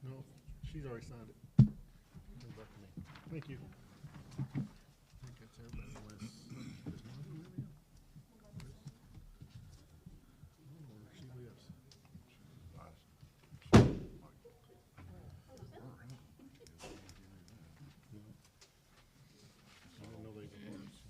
No, she's already signed it. Send it back to me. Thank you. I think that's everybody unless, does Marty live here? I don't know where she lives. I didn't know they were words.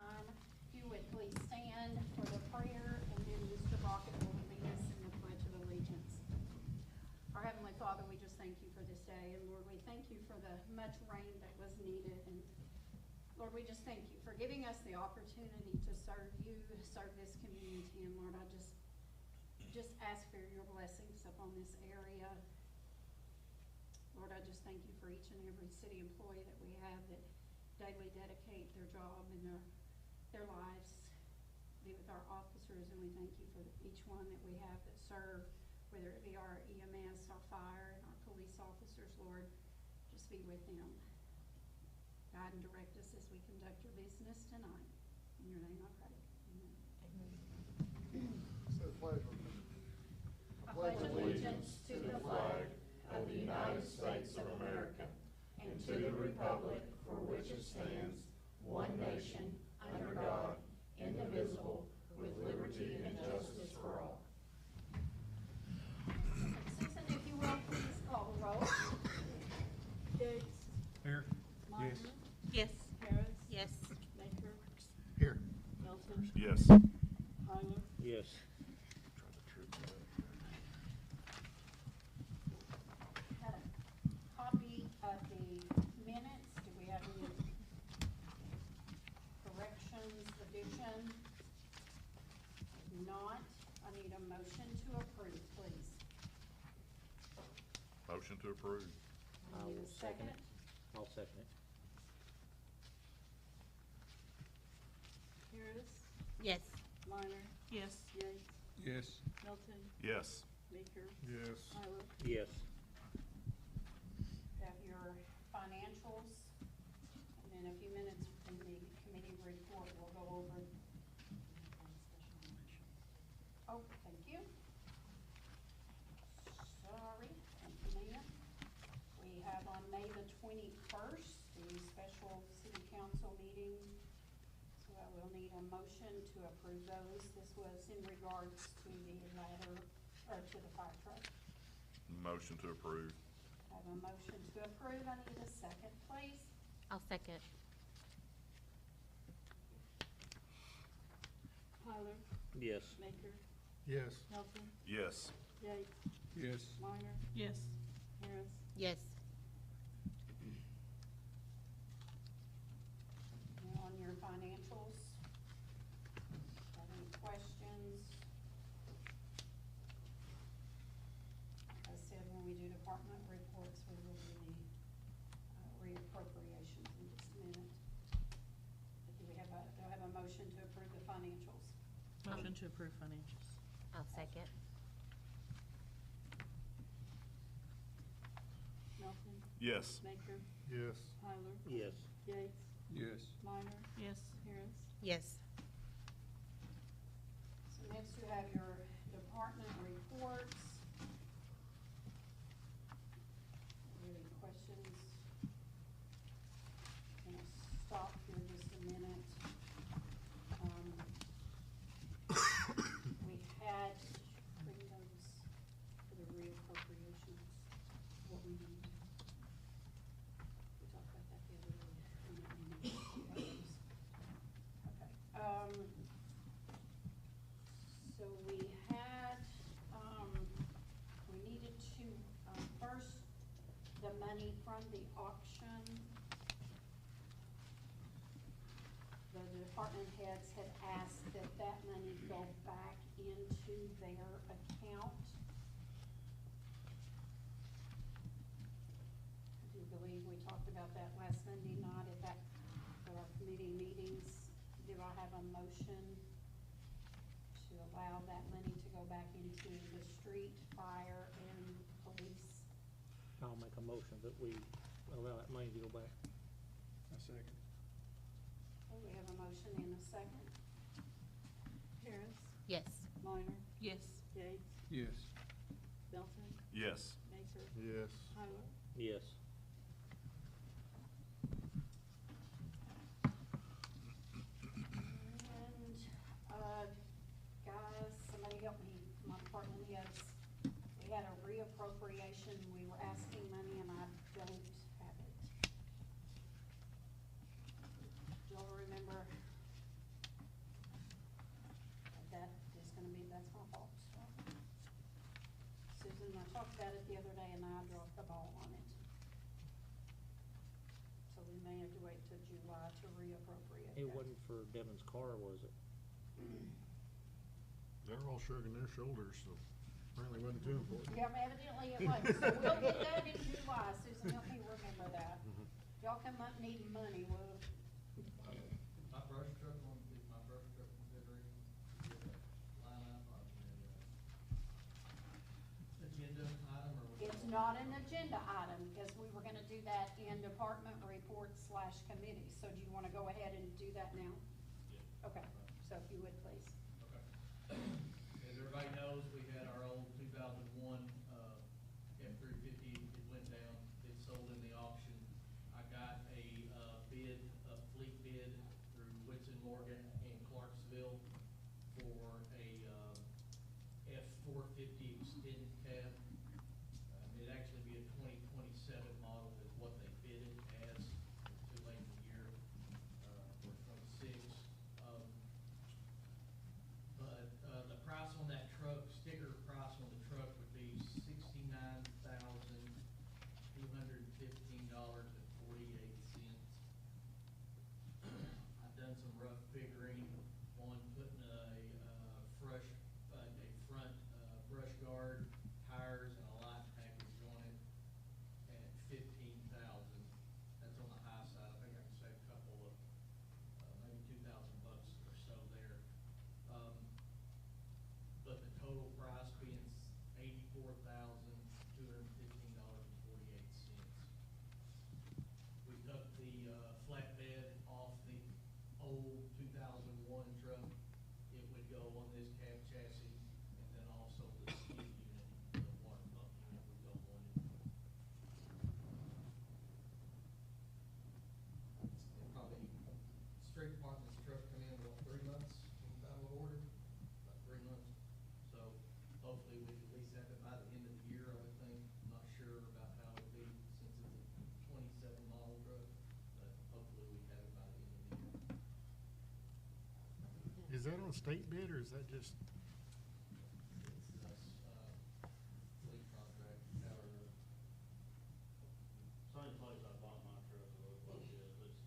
If you would please stand for the prayer, and then Mr. Brockett will lead us in the Pledge of Allegiance. Our Heavenly Father, we just thank you for this day, and Lord, we thank you for the much rain that was needed, and Lord, we just thank you for giving us the opportunity to serve you, serve this community, and Lord, I just ask for your blessings upon this area. Lord, I just thank you for each and every city employee that we have that daily dedicate their job and their lives. Be with our officers, and we thank you for each one that we have that serve, whether it be our EMS, our fire, and our police officers, Lord. Just be with them. Guide and direct us as we conduct your business tonight. In your name I pray. Amen. Say the pledge with me. I pledge allegiance to the flag of the United States of America and to the republic for which it stands, one nation, under God, indivisible, with liberty and justice for all. Susan, if you will, please call the roll. Diggs. Here. Meyer. Yes. Harris. Yes. Baker. Here. Milton. Yes. Tyler. Yes. Had a copy of the minutes. Do we have any corrections, additions? If not, I need a motion to approve, please. Motion to approve. I need a second. I'll second it. Harris. Yes. Minor. Yes. Yates. Yes. Milton. Yes. Baker. Yes. Tyler. Yes. Have your financials, and in a few minutes in the committee report, we'll go over. Oh, thank you. Sorry, thank you, ma'am. We have on May the 21st, the special city council meeting. So I will need a motion to approve those. This was in regards to the ladder, or to the fire truck. Motion to approve. I have a motion to approve. I need a second, please. I'll second. Tyler. Yes. Baker. Yes. Milton. Yes. Yates. Yes. Minor. Yes. Harris. Yes. Now on your financials, have any questions? Like I said, when we do department reports, we will do the reappropriations in just a minute. But do I have a motion to approve the financials? Motion to approve financials. I'll second. Milton. Yes. Baker. Yes. Tyler. Yes. Yates. Yes. Minor. Yes. Harris. Yes. So next you have your department reports. Any questions? money from the auction. The department heads had asked that that money go back into their account. I do believe we talked about that last Monday night at our committee meetings. Do I have a motion to allow that money to go back into the street, fire, and police? I'll make a motion that we allow that money to go back. A second. Okay, we have a motion and a second. Harris, Yes. Minor, Yes. Yates, Yes. Belton, Yes. Baker, Yes. Tyler. Yes. And, guys, somebody help me, my department heads. We had a reappropriation, we were asking money and I don't have it. Do y'all remember? That is gonna be, that's my fault. Susan, I talked about it the other day and I dropped the ball on it. So we may have to wait till July to reappropriate It that. wasn't for Devin's car, was it? They're all shrugging their shoulders, so apparently wasn't too important. Yeah, evidently it was, so we'll get that in July, Susan, help me remember that. Y'all come up needing money, well, My brush truck one, is my brush truck considering, line up on the agenda item or? it's not an agenda item, because we were gonna do that in department report / committee, so do you wanna go ahead and do that now? Yeah. Okay, so if you would, please. Okay. As everybody knows, we had our old 2001 F-350, it went down, it sold in the auction. I got a bid, a fleet bid through Whitson Morgan in Clarksville for a F-450 extended cab. It'd actually be a 2027 model is what they bid it as, too late in the year for 26. But the price on that truck, sticker price on the truck would be $69,215.48. I've done some rough figuring on putting a front brush guard, tires, and a light package on it at $15,000. That's on the high side. I think I can save a couple of, maybe $2,000 or so there. But the total price being $84,215.48. We took the flatbed off the old 2001 truck. It would go on this cab chassis, and then also the skid unit, the water pump unit would go on it. It probably, street department's truck come in, what, 3 months from the time of order? About 3 months. So hopefully we could at least have it by the end of the year, I would think. Not sure about how it'll be since it's a 27 model truck, but hopefully we have it by the end of the year. Is that on state bid or is that just, It's us, fleet contract, however. Same place I bought my truck, it looks like this, it's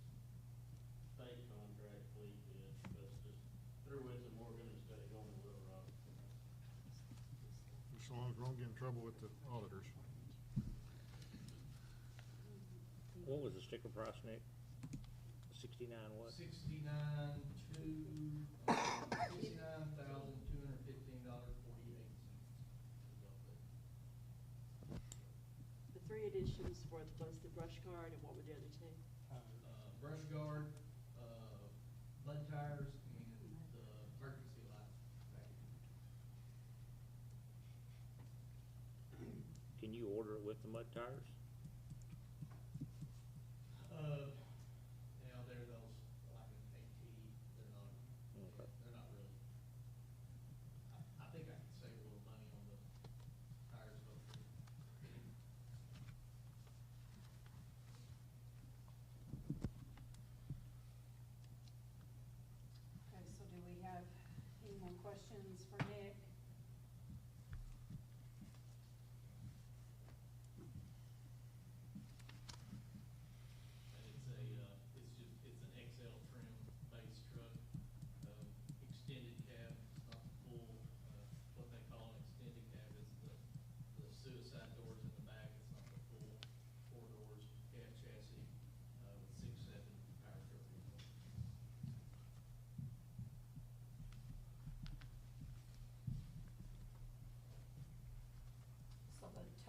state contract fleet bid, but it's just through Whitson Morgan instead of going to Little Rock. as long as we don't get in trouble with the auditors? What was the sticker price, Nick? 69 what? $69,215.48. The three additions was the brush guard, and what were the other two? Brush guard, mud tires, and the emergency light package. Can you order it with the mud tires? Now they're those, like an AT, they're not, Okay. they're not really. I think I could save a little money on the tires, hopefully. Okay, so do we have any more questions for Nick?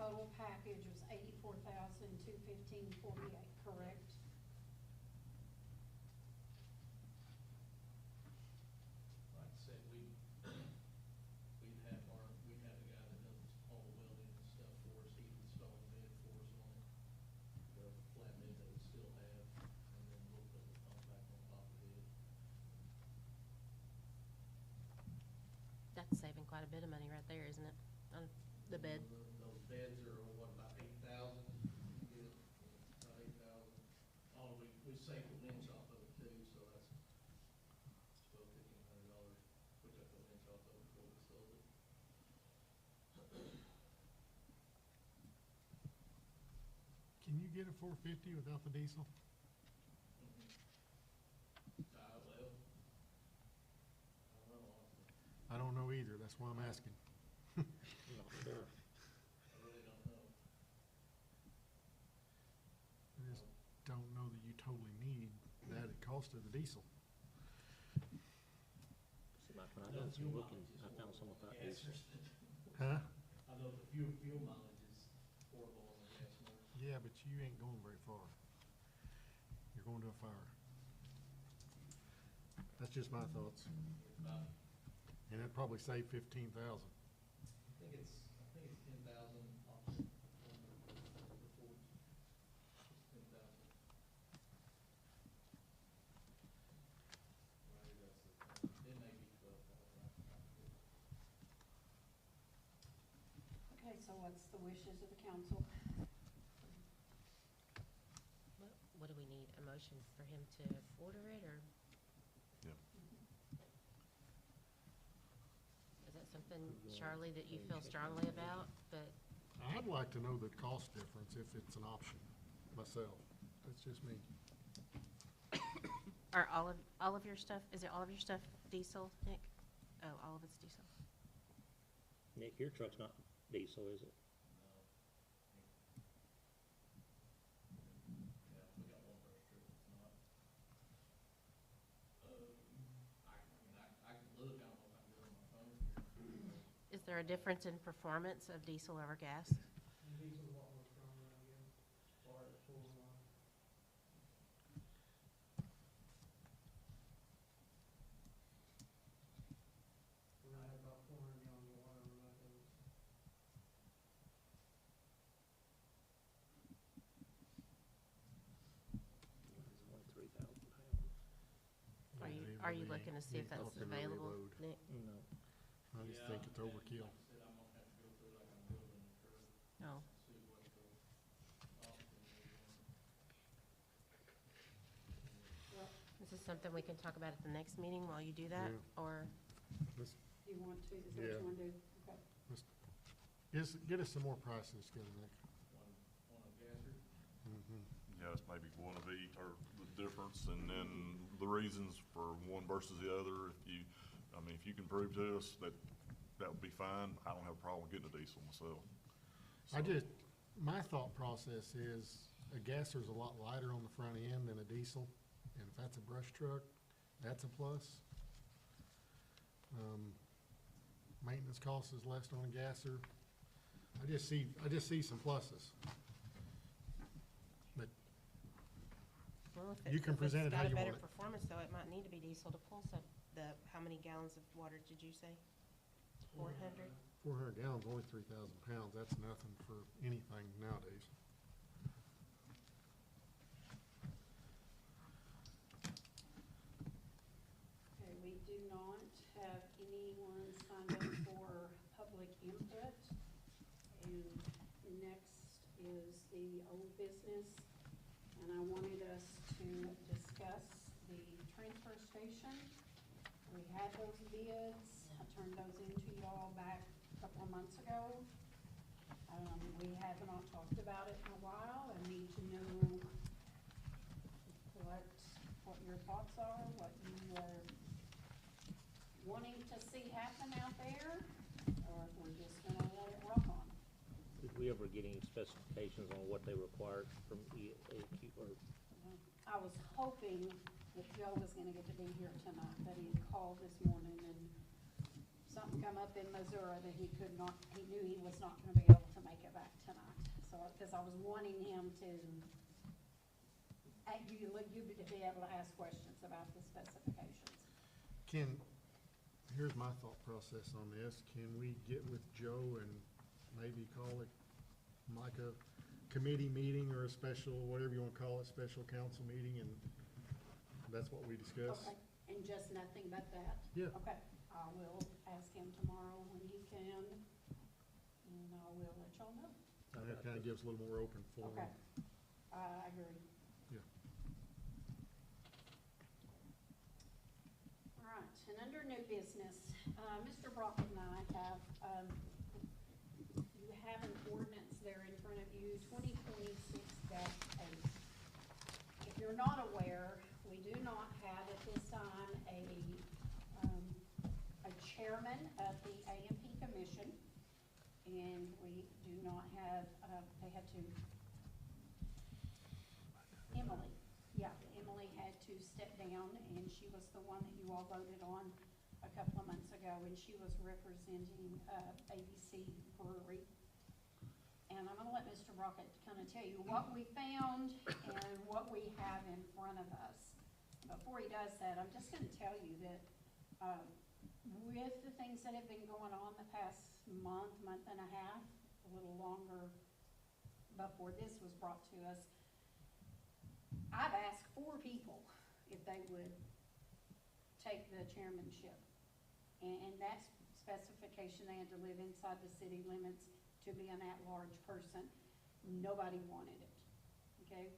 total package was $84,215.48, correct? Like I said, we'd have a guy that does all the welding and stuff for us, he'd install the bed for us on it, the flat bed that we still have, and then we'll put the pump back on top of it. That's saving quite a bit of money right there, isn't it? On the bed. Those beds are, what, about 8,000? Yeah, about 8,000. Oh, we saved the winch off of it too, so that's $1,200-$1,500. We took the winch off of it before we sold it. Can you get a 450 without the diesel? Well, I don't know, honestly. I don't know either, that's why I'm asking. Not sure. I really don't know. I just don't know that you totally need that at cost of the diesel. See, Mike, when I done some looking, I found some without diesel. Huh? I know the fuel mileage is horrible on the gas motor. Yeah, but you ain't going very far. You're going to a fire. That's just my thoughts. About, And it'd probably save 15,000. I think it's 10,000 off the report. It's 10,000. Right, that's the thing. It may be 12,000. Okay, so what's the wishes of the council? What do we need? A motion for him to order it, or Yeah. is that something, Charlie, that you feel strongly about? But I'd like to know the cost difference if it's an option myself. That's just me. are all of your stuff, is it all of your stuff diesel, Nick? Oh, all of it's diesel. Nick, your truck's not diesel, is it? Yeah, we got one brush truck that's not. I can look, I don't know if I can do it on my phone here. Is there a difference in performance of diesel over gas? Diesel's a lot more stronger, I guess, as far as pulling on. We had about 400 gallons of water on that those. It's only 3,000 pounds. Are you looking to see if that's available, Nick? No. I just think it's overkill. Like I said, I'm gonna have to go through like I'm building a curve, No. see what the option is. Well, This is something we can talk about at the next meeting while you do that, Yeah. or? Let's, do you want to, is that what Yeah. you want to do? Okay. let's, get us some more prices together, Nick. One of gasser. Mm-hmm. Yes, maybe one of each, or the difference, and then the reasons for one versus the other. If you can prove to us that would be fine, I don't have a problem getting a diesel myself. My thought process is a gasser's a lot lighter on the front end than a diesel, and if that's a brush truck, that's a plus. Maintenance cost is less on a gasser. I just see some pluses. But Well, You can present it how you want If it's got a better it. performance, though, it might need to be diesel to pull some, how many gallons of water did you say? 400? 400 gallons, only 3,000 pounds, that's nothing for anything nowadays. Okay, we do not have anyone signed up for public input. And next is the old business. And I wanted us to discuss the transfer station. We had those bids. I turned those into y'all back a couple of months ago. We have not talked about it in a while. I need to know what your thoughts are, what you are wanting to see happen out there, or if we're just gonna let it rock on. Did we ever get any specifications on what they required from EAQ, or I was hoping that Joe was gonna get to be here tonight, but he called this morning and something come up in Missouri that he knew he was not gonna be able to make it back back tonight, so, because I was wanting him to, you to be able to ask questions about the specifications. Here's my thought process on this. Can we get with Joe and maybe call it like a committee meeting or a special, whatever you wanna call it, special council meeting, and that's what we discuss? Okay, and just nothing but that? Yeah. Okay, I will ask him tomorrow when he can, and I will let y'all know. And that kinda gives a little more open forum. Okay, I agree. Yeah. All right, and under new business, Mr. Brockett and I have, you have an ordinance there in front of you, 2026-8. If you're not aware, we do not have at this time a chairman of the AMP Commission, and we do not have, they had to, Emily had to step down, and she was the one that you all voted on a couple of months ago, and she was representing ABC Brewery. And I'm gonna let Mr. Brockett kind of tell you what we found and what we have in front of us. Before he does that, I'm just gonna tell you that, with the things that have been going on the past month and a half, a little longer before this was brought to us, I've asked 4 people if they would take the chairmanship. And that specification, they had to live inside the city limits to be an at-large person. Nobody wanted it, okay?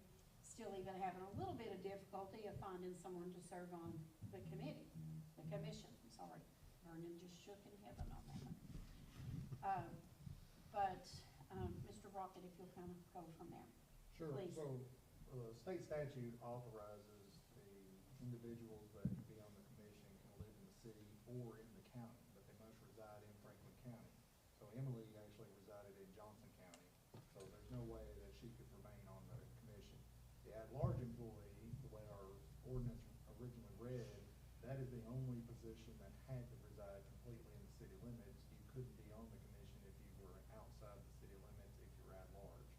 Still even having a little bit of difficulty of finding someone to serve on the committee, the commission, sorry. Vernon just shook in heaven on that one. Mr. Brockett, if you'll kind of go from there. Sure, Please. so, state statute authorizes the individuals that can be on the commission can live in the city or in the county, but they must reside in Franklin County. So Emily actually resided in Johnson County, so there's no way that she could remain on the commission. The at-large employee, the way our ordinance originally read, that is the only position that had to reside completely in the city limits. You couldn't be on the commission if you were outside the city limits if you're at-large.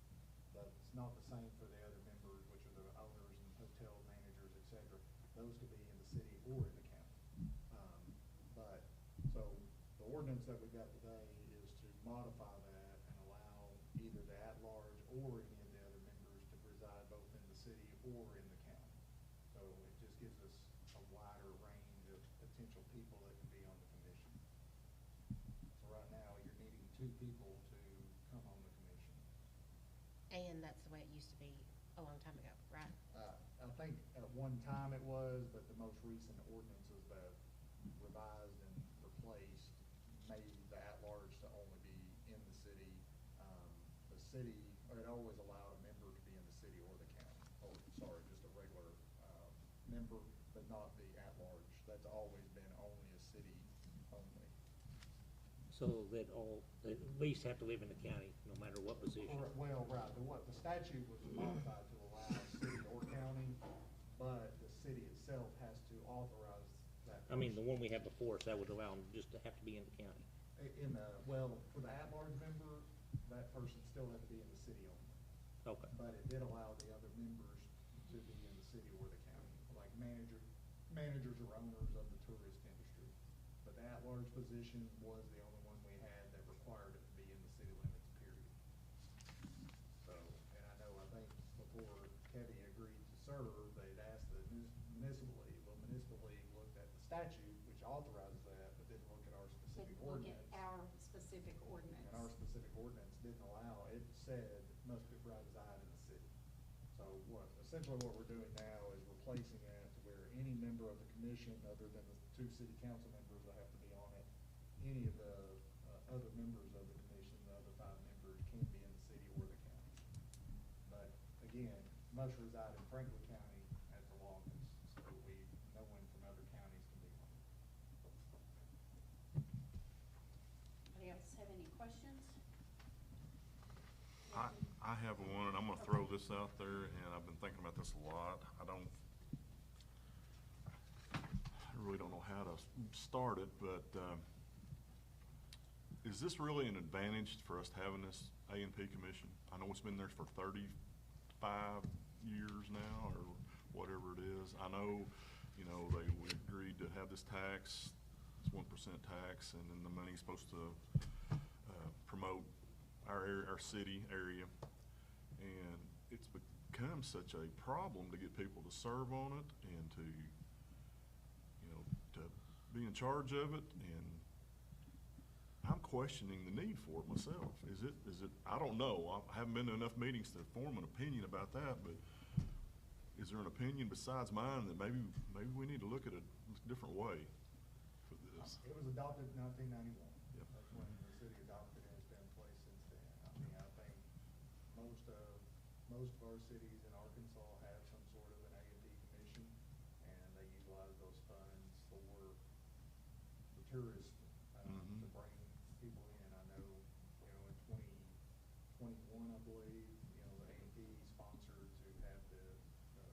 That's not the same for the other members, which are the owners and hotel managers, et cetera. Those could be in the city or in the county. So the ordinance that we got today is to modify that and allow either the at-large or any of the other members to reside both in the city or in the county. So it just gives us a wider range of potential people that can be on the commission. So right now, you're needing 2 people to come on the commission. And that's the way it used to be a long time ago, right? I think at one time it was, but the most recent ordinances that revised and replaced made the at-large to only be in the city. The city, or it always allowed a member to be in the city or the county. Oh, sorry, just a regular member, but not the at-large. That's always been only a city only. So that they at least have to live in the county, no matter what position. Well, right, the statute was modified to allow city or county, but the city itself has to authorize that. I mean, the person. one we had before, so that would allow them just to have to be in the county. For the at-large member, that person still had to be in the city only. Okay. But it did allow the other members to be in the city or the county, like managers or owners of the tourist industry. But the at-large position was the only one we had that required it to be in the city limits, period. So, and I think before Kevy agreed to serve, they'd asked the municipal league. Well, municipal league looked at the statute, which authorizes that, but didn't look at our specific Look ordinance. at our specific ordinance. And our specific ordinance didn't allow, it said must reside in the city. So essentially what we're doing now is replacing that to where any member of the commission, other than the 2 city council members that have to be on it, any of the other members of the commission, the other 5 members, can be in the city or the county. But again, must reside in Franklin County at the longest, so no one from other counties can be on it. Anybody else have any questions? I have one, and I'm gonna throw this out there, and I've been thinking about this a lot. I really don't know how to start it, but, is this really an advantage for us having this A&P Commission? I know it's been there for 35 years now, or whatever it is. I know, you know, we agreed to have this tax, it's 1% tax, and then the money's supposed to promote our area, our city area. And it's become such a problem to get people to serve on it and to, you know, to be in charge of it. And I'm questioning the need for it myself. Is it, I don't know. I haven't been to enough meetings to form an opinion about that, but is there an opinion besides mine that maybe we need to look at a different way for this? It was adopted in 1991. Yep. That's when the city adopted it. It's been in place since then. I mean, I think most of our cities in Arkansas have some sort of an A&D commission, and they utilize those funds for the tourists, to bring people in. I know, you know, in 2021, I believe, you know, the A&D sponsored to have the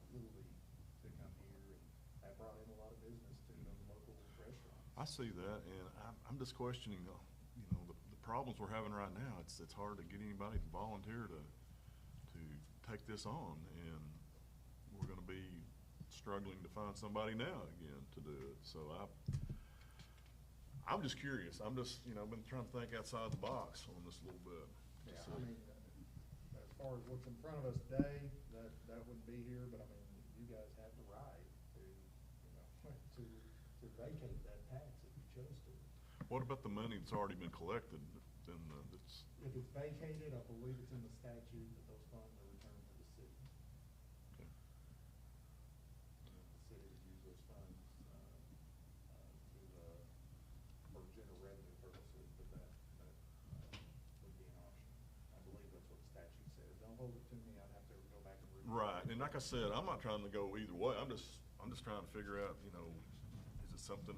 Little League to come here, and that brought in a lot of business to those local restaurants. I see that, and I'm just questioning, you know, the problems we're having right now. It's hard to get anybody to volunteer to take this on, and we're gonna be struggling to find somebody now again to do it. So I'm just curious. I'm just, you know, been trying to think outside the box on this a little bit. Yeah, I mean, as far as what's in front of us today, that wouldn't be here, but I mean, you guys have the right to, you know, to vacate that tax if you chose to. What about the money that's already been collected? Then that's, If it's vacated, I believe it's in the statute that those funds are returned to the city. okay. And the city would use those funds, for general revenue purposes, but that would be an option. I believe that's what the statute says. Don't hold it to me, I'd have to go back and read it. Right, and like I said, I'm not trying to go either way. I'm just trying to figure out, you know, is it something,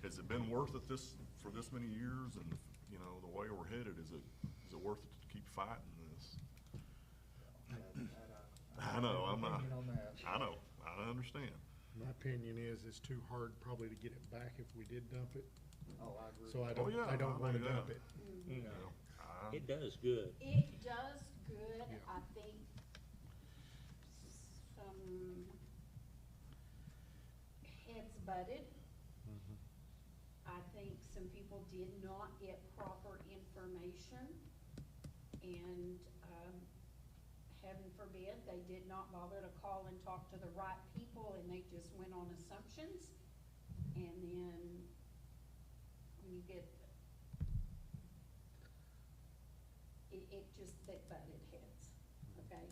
has it been worth it for this many years? And, you know, the way we're headed, is it worth it to keep fighting this? I know, I'm not, Opinion on that. I know, I understand. My opinion is it's too hard probably to get it back if we did dump it, Oh, I agree. so I Oh, yeah, don't I wanna mean, dump yeah. it. You know, It does good. It does good. Yeah. I think some heads butted. I think some people did not get proper information, and, heaven forbid, they did not bother to call and talk to the right people, and they just went on assumptions. And then when you get, it just, they butted heads, okay?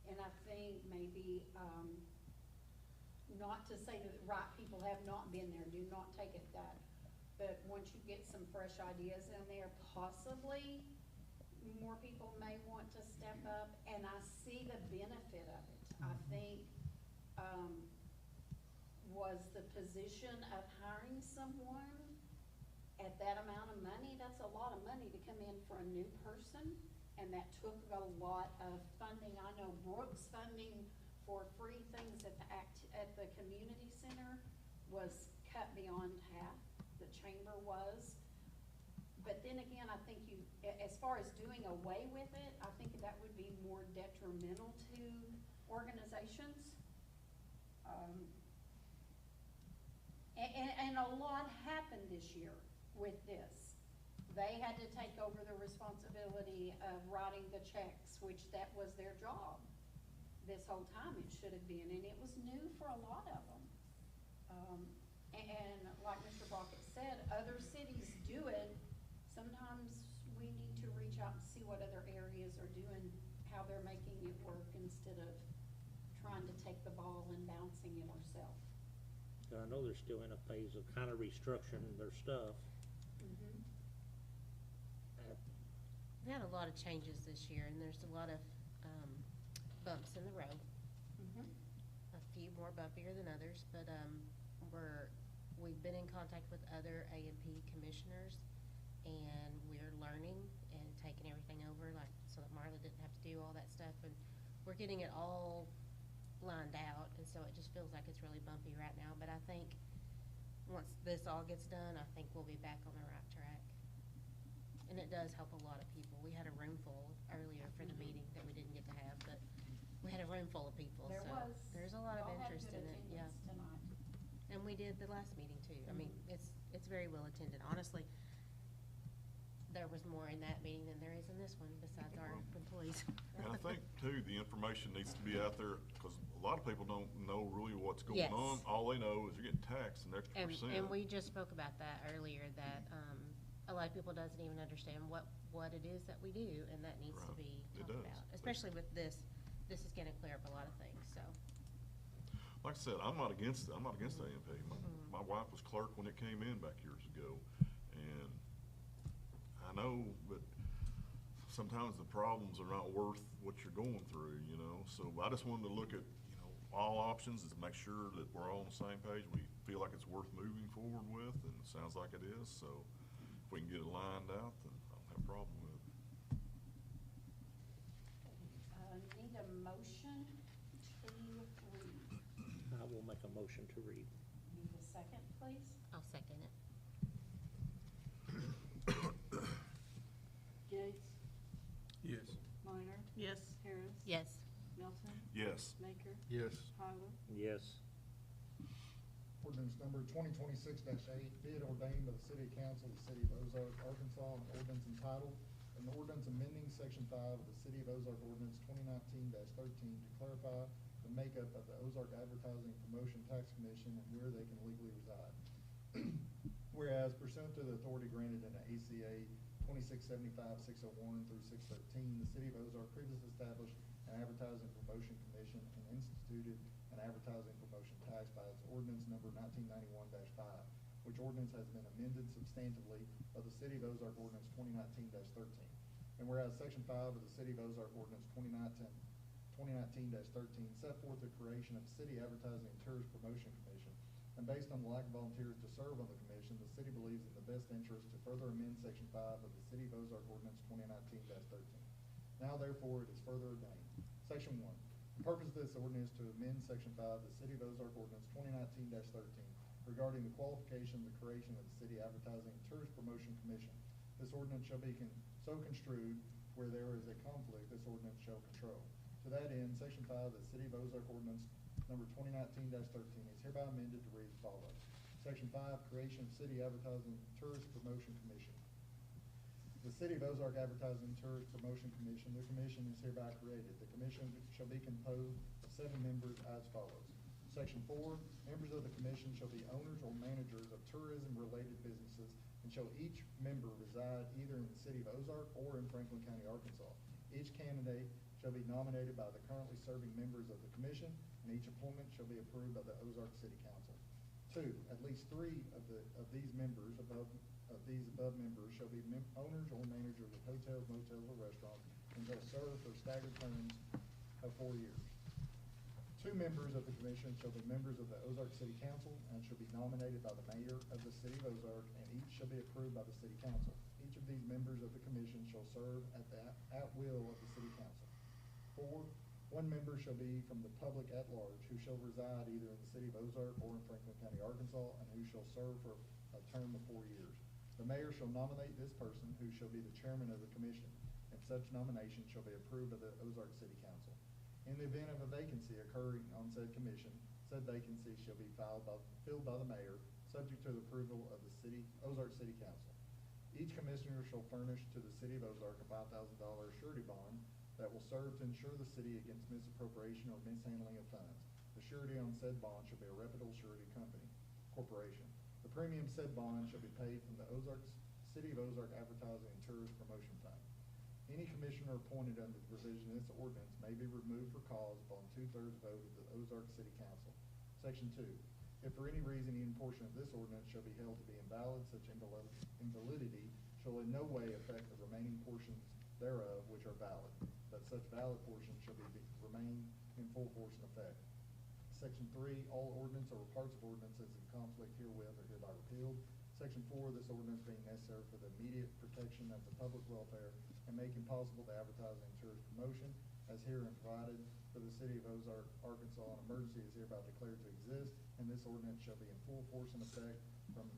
And I think maybe, not to say that the right people have not been there, do not take it that, but once you get some fresh ideas in there, possibly more people may want to step up, and I see the benefit of it. I think, was the position of hiring someone at that amount of money, that's a lot of money to come in for a new person, and that took a lot of funding. I know Brooks funding for free things at the community center was cut beyond half, the chamber was. But then again, I think as far as doing away with it, I think that would be more detrimental to organizations. And a lot happened this year with this. They had to take over the responsibility of writing the checks, which that was their job this whole time. It should have been, and it was new for a lot of them. And like Mr. Brockett said, other cities do it. Sometimes we need to reach out and see what other areas are doing, how they're making it work, instead of trying to take the ball and bouncing it ourselves. I know they're still in a phase of kind of restructuring their stuff. We had a lot of changes this year, and there's a lot of bumps in the road. A few more bumpier than others, but we've been in contact with other A&P commissioners, and we're learning and taking everything over, like, so that Marla didn't have to do all that stuff, and we're getting it all lined out, and so it just feels like it's really bumpy right now. But I think once this all gets done, I think we'll be back on the right track. and it does help a lot of people. We had a room full earlier for the meeting that we didn't get to have, but we had a room full of people, There so was. there's a lot of Y'all had interest in good it, yeah. attendance tonight. And we did the last meeting too. I mean, it's very well attended. Honestly, there was more in that meeting than there is in this one, besides our employees. And I think too, the information needs to be out there, because a lot of people don't know really what's going Yes. on. All they know is you're getting taxed an extra And, percent. and we just spoke about that earlier, that, a lot of people doesn't even understand what it is that we do, and that needs to Right. be It talked does. about. Especially with this is gonna clear up a lot of things, so. Like I said, I'm not against AMP. Mhm. My wife was clerk when it came in back years ago, and I know, but sometimes the problems are not worth what you're going through, you know? So I just wanted to look at, you know, all options and make sure that we're all on the same page. We feel like it's worth moving forward with, and it sounds like it is, so if we can get it lined out, then I don't have a problem with it. Need a motion to read. I will make a motion to read. Need a second, please? I'll second it. Gates, Yes. Minor, Yes. Harris. Yes. Melton, Yes. Maker, Yes. Tyler. Yes. Ordinance number 2026-8, bid ordained by the City Council of the City of Ozark, Arkansas, an ordinance entitled, an ordinance amending Section 5 of the City of Ozark Ordinance 2019-13 to clarify the makeup of the Ozark Advertising and Promotion Tax Commission and where they can legally reside. Whereas pursuant to the authority granted in the ACA 2675-601 through 613, the City of Ozark previously established an Advertising Promotion Commission and instituted an advertising promotion tax by its ordinance number 1991-5, which ordinance has been amended substantively by the City of Ozark Ordinance 2019-13. And whereas Section 5 of the City of Ozark Ordinance 2019-13 set forth the creation of a City Advertising and Tourist Promotion Commission, and based on the lack of volunteers to serve on the commission, the city believes in the best interest to further amend Section 5 of the City of Ozark Ordinance 2019-13. Now therefore it is further ordained. Section 1. The purpose of this ordinance is to amend Section 5 of the City of Ozark Ordinance 2019-13 regarding the qualification of the creation of the City Advertising and Tourist Promotion Commission. This ordinance shall be so construed where there is a conflict, this ordinance shall control. To that end, Section 5 of the City of Ozark Ordinance number 2019-13 is hereby amended to read as follows. Section 5, creation of City Advertising and Tourist Promotion Commission. The City of Ozark Advertising and Tourist Promotion Commission, the commission is hereby created. The commission shall be composed of 7 members as follows. Section 4, members of the commission shall be owners or managers of tourism-related businesses and shall each member reside either in the City of Ozark or in Franklin County, Arkansas. Each candidate shall be nominated by the currently serving members of the commission, and each appointment shall be approved by the Ozark City Council. 2, at least 3 of these above members shall be owners or managers of hotels, motels, or restaurants and shall serve for staggered terms of 4 years. 2 members of the commission shall be members of the Ozark City Council and shall be nominated by the mayor of the City of Ozark, and each shall be approved by the City Council. Each of these members of the commission shall serve at will of the City Council. 4, 1 member shall be from the public at large, who shall reside either in the City of Ozark or in Franklin County, Arkansas, and who shall serve for a term of 4 years. The mayor shall nominate this person, who shall be the chairman of the commission, and such nomination shall be approved by the Ozark City Council. In the event of a vacancy occurring on said commission, said vacancy shall be filled by the mayor, subject to the approval of the Ozark City Council. Each commissioner shall furnish to the City of Ozark a $5,000 surety bond that will serve to insure the city against misappropriation or mishandling of funds. The surety on said bond shall be a reputable surety corporation. The premium said bond shall be paid from the City of Ozark Advertising and Tourist Promotion Fund. Any commissioner appointed under the provision of this ordinance may be removed for cause upon 2/3 vote of the Ozark City Council. Section 2. If for any reason any portion of this ordinance shall be held to be invalid, such invalidity shall in no way affect the remaining portions thereof which are valid, but such valid portions shall remain in full force and effect. Section 3, all ordinance or parts of ordinances in conflict herewith are hereby repealed. Section 4, this ordinance being necessary for the immediate protection of the public welfare and making possible the advertising and tourist promotion as herein provided for the City of Ozark, Arkansas, an emergency is hereby declared to exist, and this ordinance shall be in full force and effect from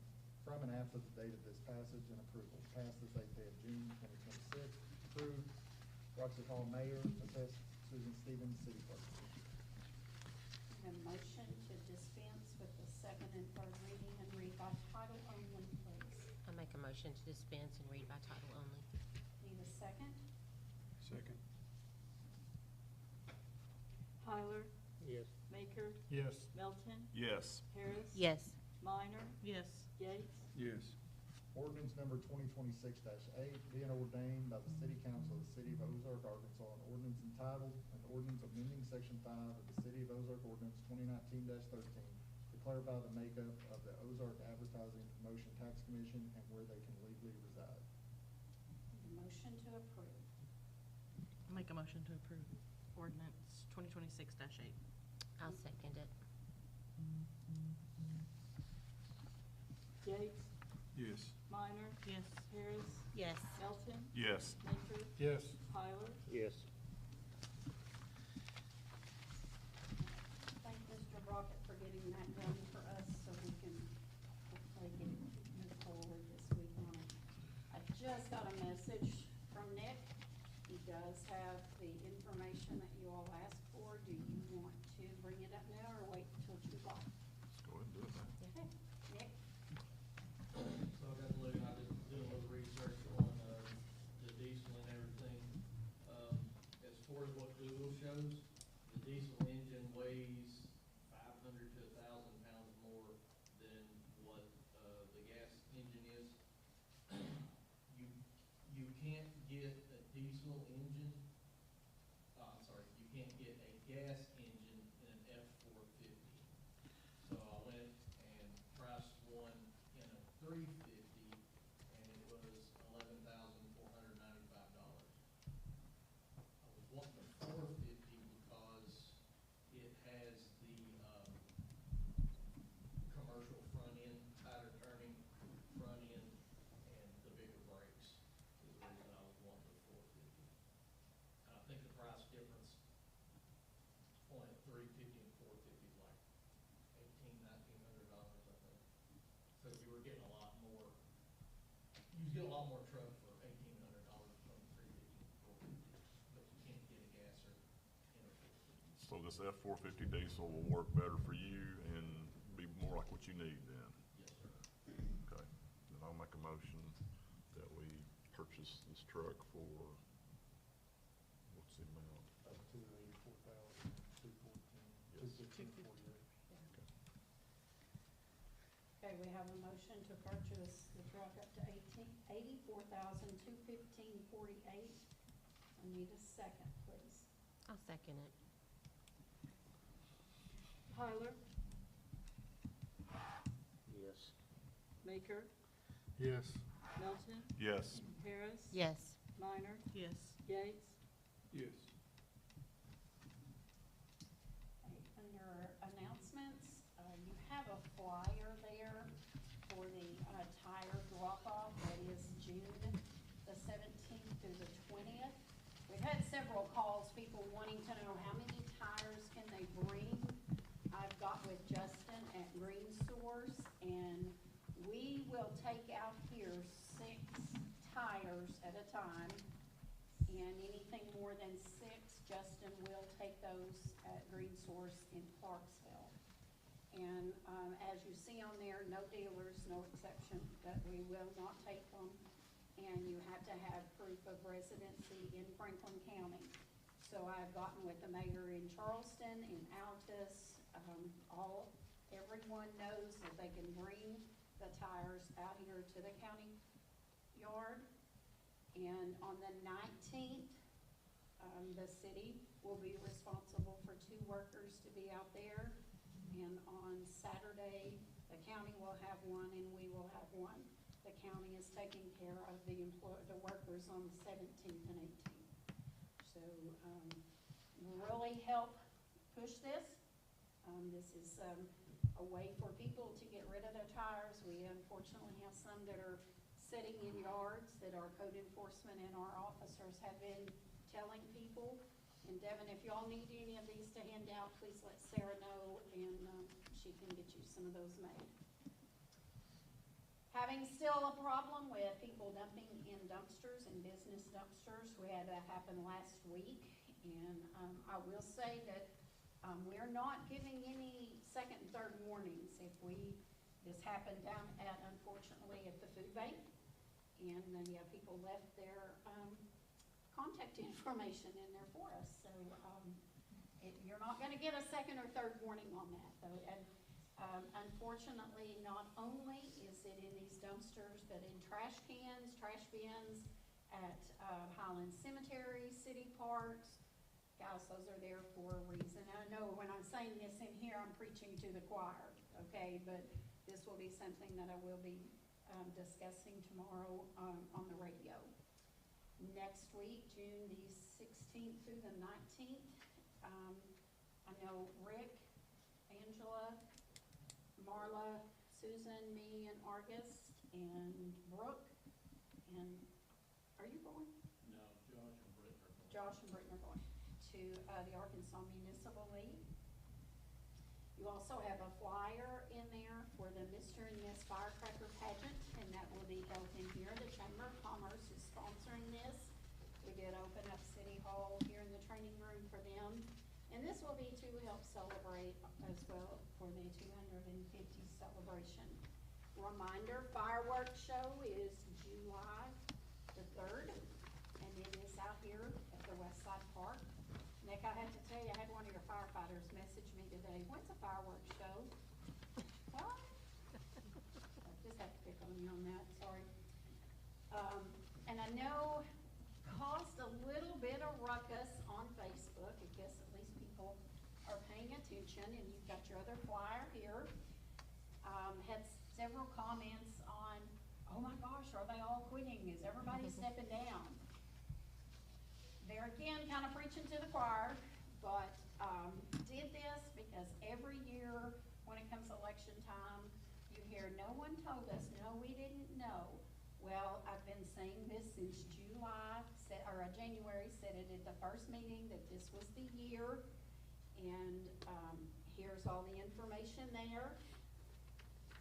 from and after the date of this passage and approval. Passed this 8th day of June 2026. Approved. Roxy Hall, Mayor. Assessed Susan Stevens, City Clerk. A motion to dispense with the second and third reading and read by title only, please. I make a motion to dispense and read by title only. Need a second? Second. Tyler, Yes. Maker, Yes. Melton, Yes. Harris. Yes. Minor, Yes. Yates. Yes. Ordinance number 2026-8, being ordained by the City Council of the City of Ozark, Arkansas, an ordinance entitled, an ordinance amending Section 5 of the City of Ozark Ordinance 2019-13 to clarify the makeup of the Ozark Advertising and Promotion Tax Commission and where they can legally reside. Need a motion to approve. Make a motion to approve ordinance 2026-8. I'll second it. Yates, Yes. Minor, Yes. Harris, Yes. Melton, Yes. Maker, Yes. Tyler. Yes. Thank Mr. Brockett for getting that done for us so we can hopefully get it moved forward this week on it. I just got a message from Nick. He does have the information that you all asked for. Do you want to bring it up now or wait until 2 o'clock? Let's go ahead and do it now. Okay, Nick? So I got to look, I did do a little research on, the diesel and everything. As far as what Google shows, the diesel engine weighs 500 to 1,000 pounds more than what, the gas engine is. You can't get a diesel engine, I'm sorry, you can't get a gas engine in an F-450. So I went and priced one in a 350, and it was $11,495. I was wanting the 450 because it has the, commercial front end, tighter turning front end, and the bigger brakes is the reason I was wanting the 450. And I think the price difference on a 350 and 450 is like $1,900, I think. So you were getting a lot more, you was getting a lot more truck for $1,800 from 350 and 450, but you can't get a gasser in a 450. So this F-450 diesel will work better for you and be more like what you need then? Yes, sir. Okay. Then I'll make a motion that we purchase this truck for, what's the amount? Up to 84,214, Yes. 215,48. Okay, we have a motion to purchase the truck up to $84,215.48. I need a second, please. I'll second it. Tyler, Yes. Maker, Yes. Melton, Yes. Harris. Yes. Minor, Yes. Yates. Yes. Okay, under announcements, you have a flyer there for the tire drop-off. That is June the 17th through the 20th. We've had several calls, people wanting to know how many tires can they bring. I've got with Justin at Green Source, and we will take out here 6 tires at a time. And anything more than 6, Justin will take those at Green Source in Clarksville. And, as you see on there, no dealers, no exception, that we will not take them. And you have to have proof of residency in Franklin County. So I've gotten with the mayor in Charleston, in Altus, everyone knows that they can bring the tires out here to the county yard. And on the 19th, the city will be responsible for 2 workers to be out there. And on Saturday, the county will have one and we will have one. The county is taking care of the workers on the 17th and 18th. So, really help push this. This is, a way for people to get rid of their tires. We unfortunately have some that are sitting in yards that our code enforcement and our officers have been telling people. And Devin, if y'all need any of these to hand out, please let Sarah know, and she can get you some of those made. having still a problem with people dumping in dumpsters and business dumpsters. We had that happen last week, and I will say that we're not giving any second and third warnings. This happened down at, unfortunately, at the food bank, and people left their contact information in there for us. So you're not going to get a second or third warning on that, though. And unfortunately, not only is it in these dumpsters, but in trash cans, trash bins at Highland Cemetery, city parks. Guys, those are there for a reason. I know when I'm saying this in here, I'm preaching to the choir, okay? But this will be something that I will be discussing tomorrow on the radio. Next week, June the 16th through the 19th, I know Rick, Angela, Marla, Susan, me, and Argus, and Brooke, and are you going? No, Josh and Britt are going. Josh and Britton are going to the Arkansas Municipal League. You also have a flyer in there for the Mr. and Miss Firecracker pageant, and that will be held in here. The Chamber of Commerce is sponsoring this. We did open up City Hall here in the training room for them. And this will be to help celebrate as well for the 250 celebration. Reminder, fireworks show is July the 3rd, and it is out here at the Westside Park. Nick, I have to tell you, I had one of your firefighters message me today, when's the fireworks show? What? I just have to pick on you on that, sorry. And I know caused a little bit of ruckus on Facebook. I guess at least people are paying attention, and you've got your other flyer here. Had several comments on, oh my gosh, are they all quitting? Is everybody stepping down? There again, kind of preaching to the choir, but did this because every year when it comes election time, you hear, no one told us, no, we didn't know. Well, I've been saying this since January, said it at the first meeting that this was the year, and here's all the information there.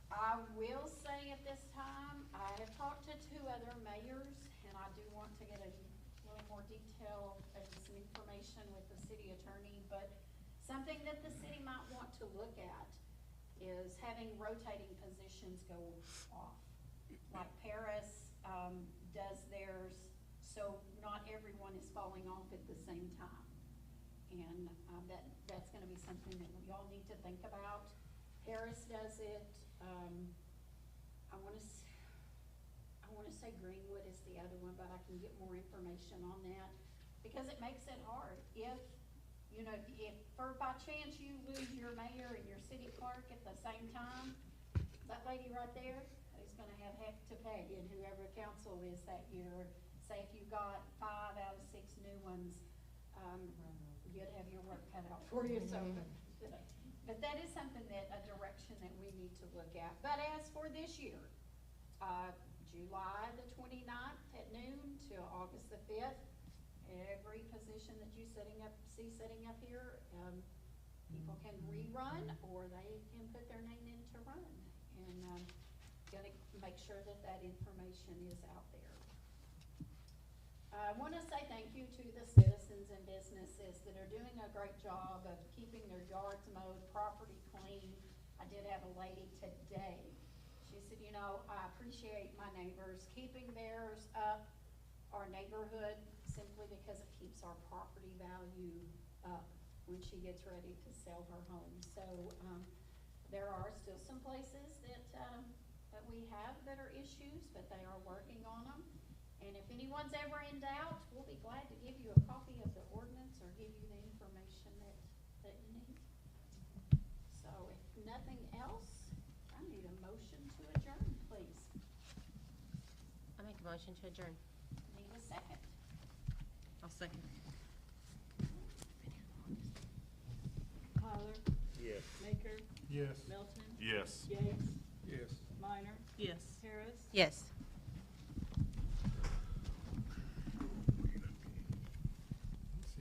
I will say at this time, I have talked to 2 other mayors, and I do want to get a little more detail and some information with the city attorney, but something that the city might want to look at is having rotating positions go off. Like Paris does theirs, so not everyone is falling off at the same time. And that's gonna be something that we all need to think about. Paris does it. I wanna say Greenwood is the other one, but I can get more information on that, because it makes it hard. If by chance you lose your mayor and your city clerk at the same time, that lady right there is gonna have heck to pay, and whoever council is that year. Say if you got 5 out of 6 new ones, you'd have your work cut out for you. So, but that is something a direction that we need to look at. But as for this year, July the 29th at noon to August the 5th, every position that you see sitting up here, people can rerun, or they can put their name in to run. And gonna make sure that information is out there. I want to say thank you to the citizens and businesses that are doing a great job of keeping their yards mowed, property clean. I did have a lady today. She said, I appreciate my neighbors keeping theirs up, our neighborhood, simply because it keeps our property value up when she gets ready to sell her home. So there are still some places that we have that are issues, but they are working on them. And if anyone's ever in doubt, we'll be glad to give you a copy of the ordinance or give you the information that you need. So if nothing else, I need a motion to adjourn, please. I make a motion to adjourn. Need a second. I'll second. Tyler, Yes. Maker, Yes. Melton, Yes. Yates, Yes. Minor, Yes. Harris, Yes.